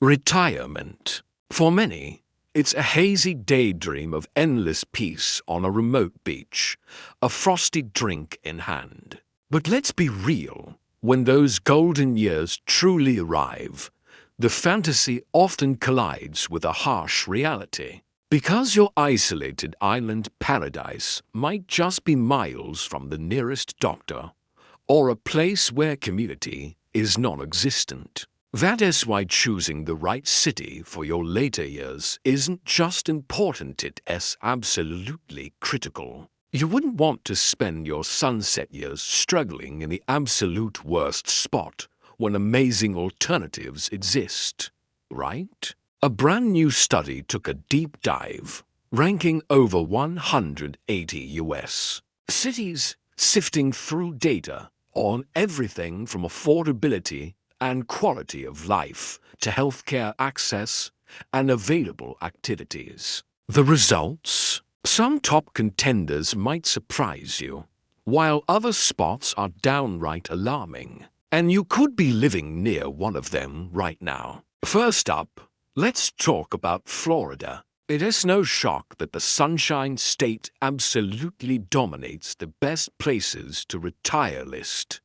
Retirement. For many, it's a hazy daydream of endless peace on a remote beach, a frosty drink in hand. But let's be real, when those golden years truly arrive, the fantasy often collides with a harsh reality. Because your isolated island paradise might just be miles from the nearest doctor, or a place where community is non-existent. That is why choosing the right city for your later years isn't just important, it is absolutely critical. You wouldn't want to spend your sunset years struggling in the absolute worst spot when amazing alternatives exist, right? A brand new study took a deep dive, ranking over 180 US cities, sifting through data on everything from affordability and quality of life to healthcare access and available activities. The results? Some top contenders might surprise you, while other spots are downright alarming. And you could be living near one of them right now. First up, let's talk about Florida. It is no shock that the Sunshine State absolutely dominates the best places to retire list,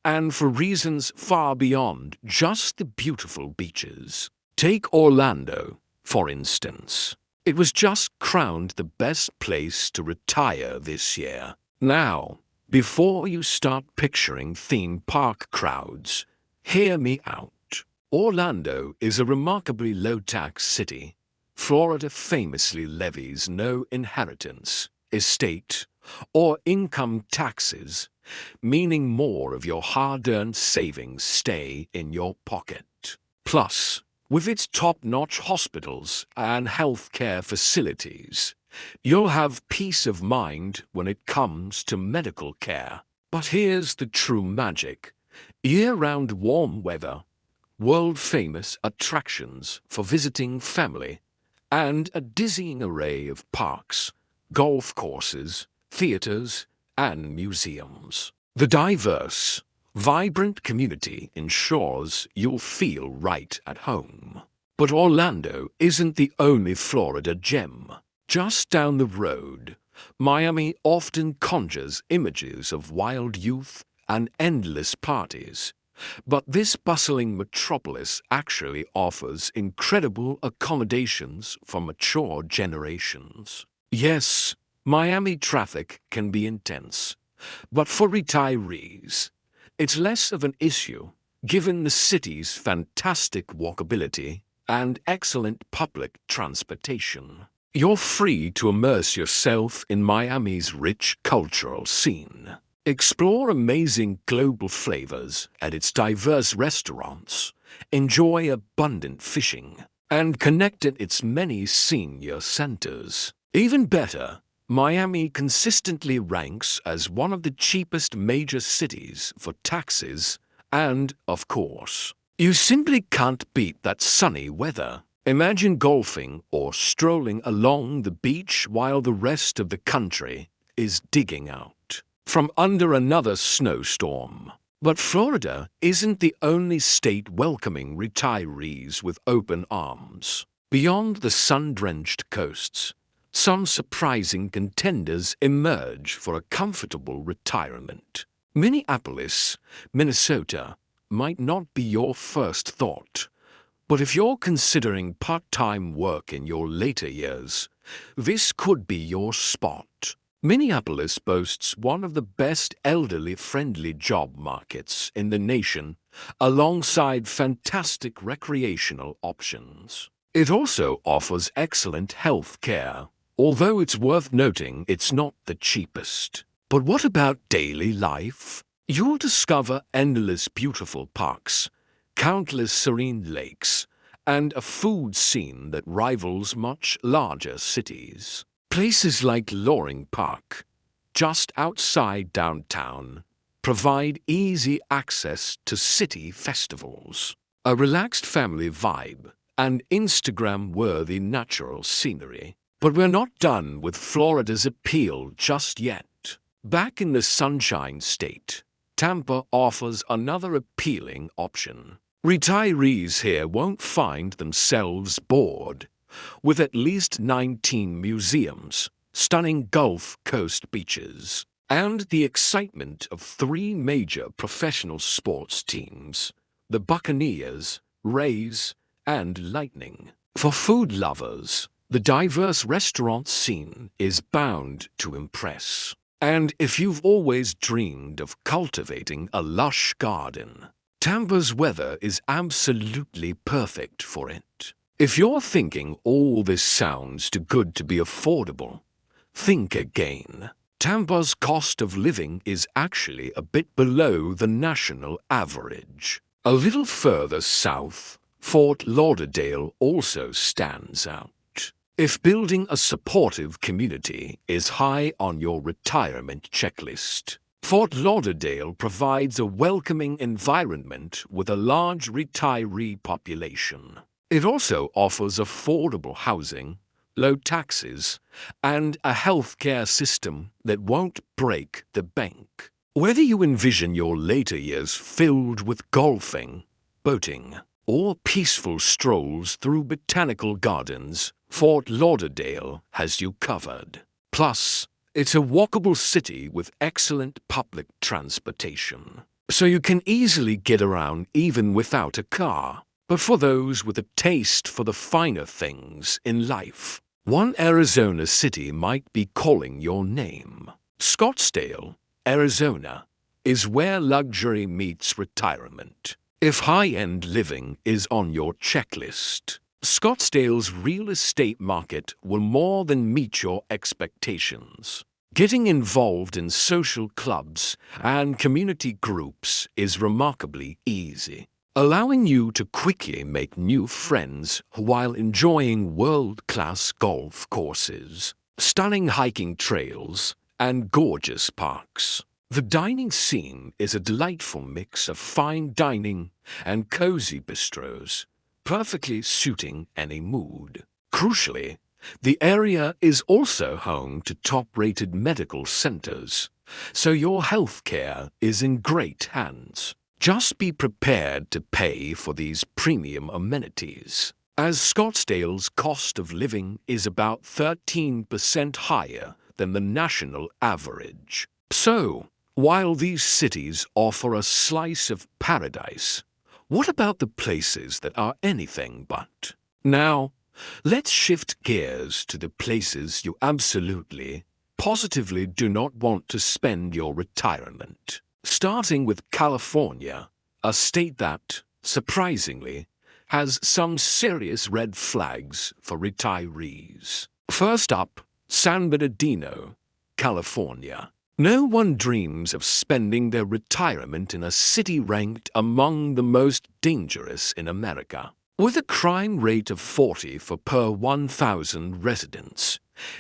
and for reasons far beyond just the beautiful beaches. Take Orlando, for instance. It was just crowned the best place to retire this year. Now, before you start picturing theme park crowds, hear me out. Orlando is a remarkably low-tax city. Florida famously levies no inheritance, estate, or income taxes, meaning more of your hard-earned savings stay in your pocket. Plus, with its top-notch hospitals and healthcare facilities, you'll have peace of mind when it comes to medical care. But here's the true magic. Year-round warm weather, world-famous attractions for visiting family, and a dizzying array of parks, golf courses, theaters, and museums. The diverse, vibrant community ensures you'll feel right at home. But Orlando isn't the only Florida gem. Just down the road, Miami often conjures images of wild youth and endless parties. But this bustling metropolis actually offers incredible accommodations for mature generations. Yes, Miami traffic can be intense, but for retirees, it's less of an issue, given the city's fantastic walkability and excellent public transportation. You're free to immerse yourself in Miami's rich cultural scene. Explore amazing global flavors at its diverse restaurants, enjoy abundant fishing, and connect at its many senior centers. Even better, Miami consistently ranks as one of the cheapest major cities for taxes and, of course, you simply can't beat that sunny weather. Imagine golfing or strolling along the beach while the rest of the country is digging out from under another snowstorm. But Florida isn't the only state welcoming retirees with open arms. Beyond the sun-drenched coasts, some surprising contenders emerge for a comfortable retirement. Minneapolis, Minnesota, might not be your first thought, but if you're considering part-time work in your later years, this could be your spot. Minneapolis boasts one of the best elderly-friendly job markets in the nation, alongside fantastic recreational options. It also offers excellent health care, although it's worth noting it's not the cheapest. But what about daily life? You'll discover endless beautiful parks, countless serene lakes, and a food scene that rivals much larger cities. Places like Loring Park, just outside downtown, provide easy access to city festivals, a relaxed family vibe, and Instagram-worthy natural scenery. But we're not done with Florida's appeal just yet. Back in the Sunshine State, Tampa offers another appealing option. Retirees here won't find themselves bored. With at least 19 museums, stunning Gulf Coast beaches, and the excitement of 3 major professional sports teams, the Buccaneers, Rays, and Lightning. For food lovers, the diverse restaurant scene is bound to impress. And if you've always dreamed of cultivating a lush garden, Tampa's weather is absolutely perfect for it. If you're thinking all this sounds too good to be affordable, think again. Tampa's cost of living is actually a bit below the national average. A little further south, Fort Lauderdale also stands out. If building a supportive community is high on your retirement checklist, Fort Lauderdale provides a welcoming environment with a large retiree population. It also offers affordable housing, low taxes, and a healthcare system that won't break the bank. Whether you envision your later years filled with golfing, boating, or peaceful strolls through botanical gardens, Fort Lauderdale has you covered. Plus, it's a walkable city with excellent public transportation, so you can easily get around even without a car. But for those with a taste for the finer things in life, one Arizona city might be calling your name. Scottsdale, Arizona, is where luxury meets retirement. If high-end living is on your checklist, Scottsdale's real estate market will more than meet your expectations. Getting involved in social clubs and community groups is remarkably easy, allowing you to quickly make new friends while enjoying world-class golf courses, stunning hiking trails, and gorgeous parks. The dining scene is a delightful mix of fine dining and cozy bistros, perfectly suiting any mood. Crucially, the area is also home to top-rated medical centers, so your healthcare is in great hands. Just be prepared to pay for these premium amenities, as Scottsdale's cost of living is about 13% higher than the national average. So, while these cities offer a slice of paradise, what about the places that are anything but? Now, let's shift gears to the places you absolutely, positively do not want to spend your retirement. Starting with California, a state that, surprisingly, has some serious red flags for retirees. First up, San Bernardino, California. No one dreams of spending their retirement in a city ranked among the most dangerous in America. With a crime rate of 40 for per 1,000 residents,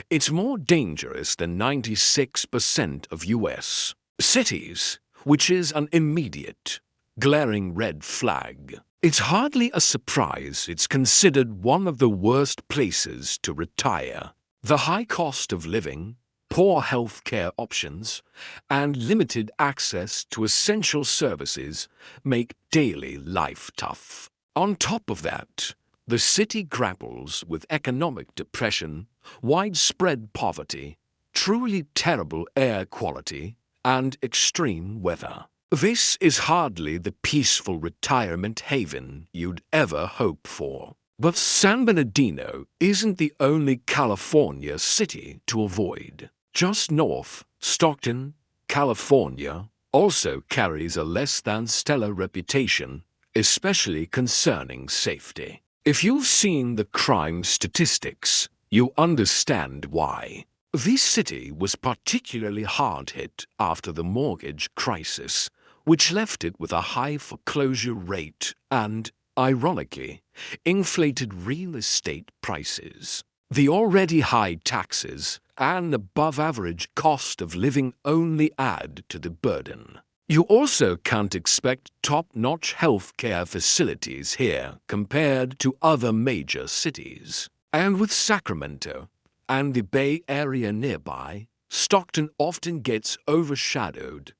it's more dangerous than 96% of U.S. cities, which is an immediate, glaring red flag. It's hardly a surprise it's considered one of the worst places to retire. The high cost of living, poor health care options, and limited access to essential services make daily life tough. On top of that, the city grapples with economic depression, widespread poverty, truly terrible air quality, and extreme weather. This is hardly the peaceful retirement haven you'd ever hope for. But San Bernardino isn't the only California city to avoid. Just north, Stockton, California, also carries a less than stellar reputation, especially concerning safety. If you've seen the crime statistics, you understand why. This city was particularly hard hit after the mortgage crisis, which left it with a high foreclosure rate and, ironically, inflated real estate prices. The already high taxes and above-average cost of living only add to the burden. You also can't expect top-notch healthcare facilities here compared to other major cities. And with Sacramento and the Bay Area nearby, Stockton often gets overshadowed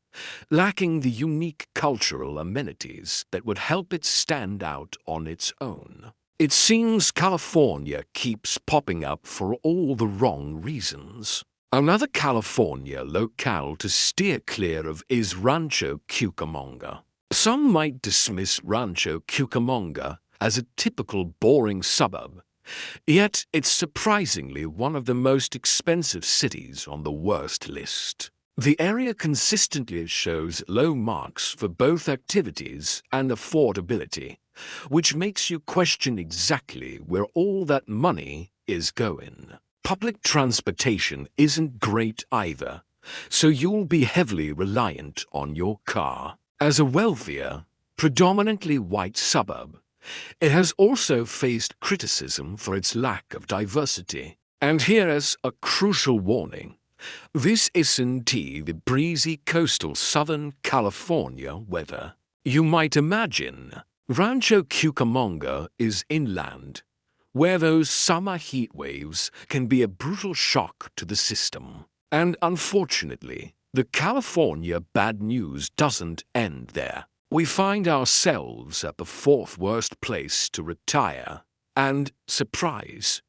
lacking the unique cultural amenities that would help it stand out on its own. It seems California keeps popping up for all the wrong reasons. Another California locale to steer clear of is Rancho Cucamonga. Some might dismiss Rancho Cucamonga as a typical boring suburb, yet it's surprisingly one of the most expensive cities on the worst list. The area consistently shows low marks for both activities and affordability, which makes you question exactly where all that money is going. Public transportation isn't great either, so you'll be heavily reliant on your car. As a wealthier, predominantly white suburb, it has also faced criticism for its lack of diversity. And here's a crucial warning. This isn't the breezy coastal Southern California weather you might imagine. Rancho Cucamonga is inland, where those summer heat waves can be a brutal shock to the system. And unfortunately, the California bad news doesn't end there. We find ourselves at the fourth worst place to retire, and, surprise,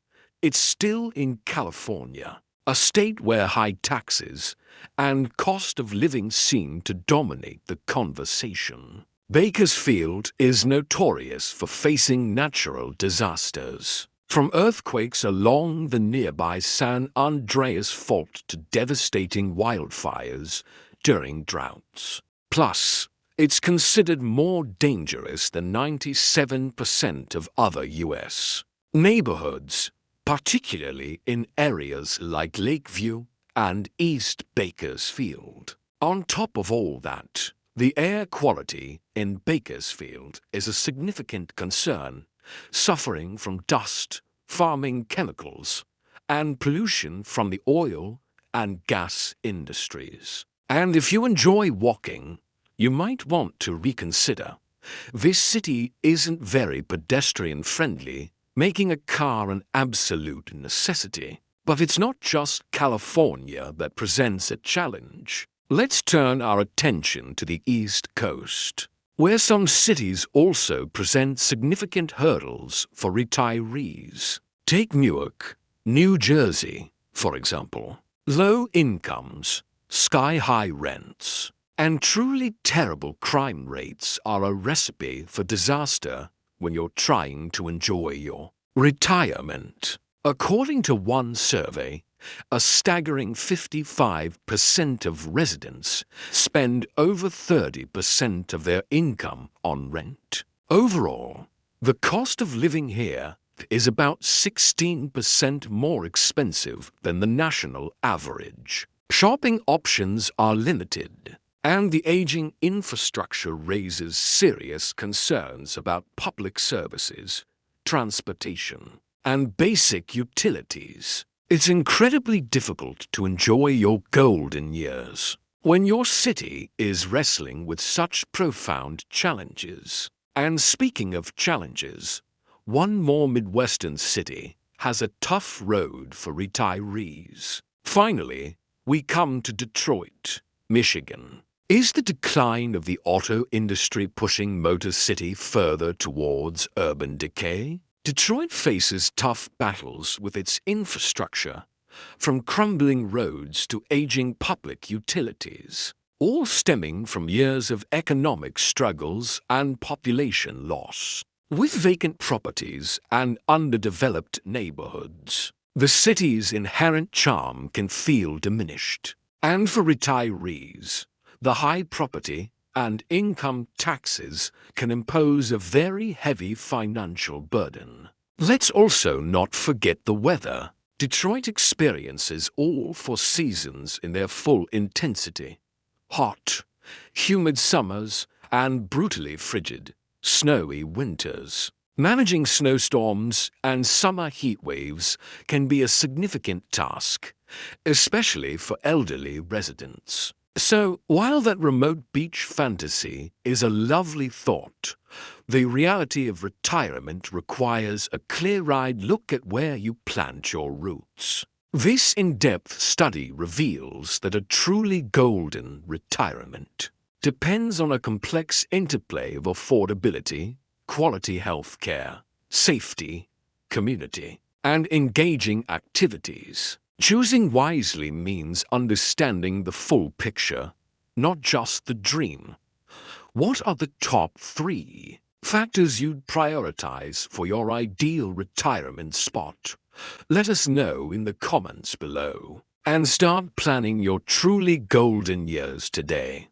it's still in California, a state where high taxes and cost of living seem to dominate the conversation. Bakersfield is notorious for facing natural disasters, from earthquakes along the nearby San Andreas Fault to devastating wildfires during droughts. Plus, it's considered more dangerous than 97% of other U.S. neighborhoods, particularly in areas like Lakeview and East Bakersfield. On top of all that, the air quality in Bakersfield is a significant concern, suffering from dust, farming chemicals, and pollution from the oil and gas industries. And if you enjoy walking, you might want to reconsider. This city isn't very pedestrian-friendly, making a car an absolute necessity. But it's not just California that presents a challenge. Let's turn our attention to the East Coast, where some cities also present significant hurdles for retirees. Take Newark, New Jersey, for example. Low incomes, sky-high rents, and truly terrible crime rates are a recipe for disaster when you're trying to enjoy your retirement. According to one survey, a staggering 55% of residents spend over 30% of their income on rent. Overall, the cost of living here is about 16% more expensive than the national average. Shopping options are limited, and the aging infrastructure raises serious concerns about public services, transportation, and basic utilities. It's incredibly difficult to enjoy your golden years when your city is wrestling with such profound challenges. And speaking of challenges, one more Midwestern city has a tough road for retirees. Finally, we come to Detroit, Michigan. Is the decline of the auto industry pushing Motor City further towards urban decay? Detroit faces tough battles with its infrastructure, from crumbling roads to aging public utilities, all stemming from years of economic struggles and population loss. With vacant properties and underdeveloped neighborhoods, the city's inherent charm can feel diminished. And for retirees, the high property and income taxes can impose a very heavy financial burden. Let's also not forget the weather. Detroit experiences all four seasons in their full intensity: hot, humid summers and brutally frigid, snowy winters. Managing snowstorms and summer heat waves can be a significant task, especially for elderly residents. So, while that remote beach fantasy is a lovely thought, the reality of retirement requires a clear-eyed look at where you plant your roots. This in-depth study reveals that a truly golden retirement depends on a complex interplay of affordability, quality health care, safety, community, and engaging activities. Choosing wisely means understanding the full picture, not just the dream. What are the top 3 factors you'd prioritize for your ideal retirement spot? Let us know in the comments below. And start planning your truly golden years today.